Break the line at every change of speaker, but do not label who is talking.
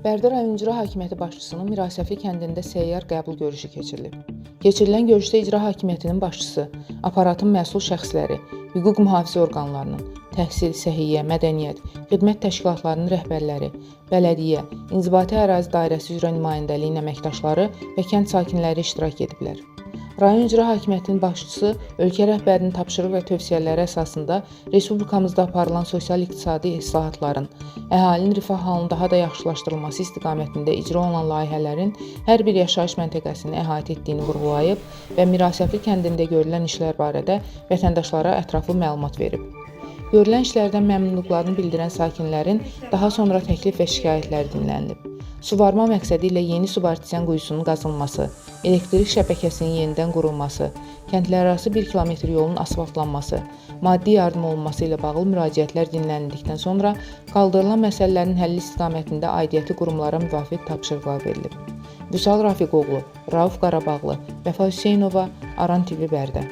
Bərdə rayon İcra Hakimiyyəti başçısının Mirasəfi kəndində səyyar qəbul görüşü keçirilib. Keçirilən görüşdə İcra Hakimiyyətinin başçısı, aparatın məsul şəxsləri, hüquq mühafizə orqanlarının, təhsil, səhiyyə, mədəniyyət, xidmət təşkilatlarının rəhbərləri, bələdiyyə, inzibati ərazi dairəsi üzrə nümayəndəliyin əməkdaşları və kənd sakinləri iştirak ediblər. Rayon İcra Hakimiyyətinin başçısı ölkə rəhbərinin tapşırıq və tövsiyələri əsasında respublikamızda aparılan sosial-iqtisadi islahatların, əhalinin rifah halının daha da yaxşılaşdırılması istiqamətində icra olunan layihələrin hər bir yaşayış məntəqəsini əhatə etdiyini vurğulayıb və Mirasəfi kəndində görülən işlər barədə vətəndaşlara ətraflı məlumat verib. Görülən işlərdən məmnunluqlarını bildirən sakinlərin daha sonra təklif və şikayətləri dinlənilib. Suvarma məqsədi ilə yeni subartisiyan quyusunun qazılması, elektrik şəbəkəsinin yenidən qurulması, kəndlərarası 1 kilometr yolun asfaltlanması, maddi yardım olunması ilə bağlı müraciətlər dinlənildikdən sonra qaldırılan məsələlərin həlli istiqamətində aidiyyəti qurumlara müvafiq tapşırıqlar verilib. Vüsal Rafiqoğlu, Rauf Qarabağlı, Vəfa Hüseynova, Aran TV Bərdə.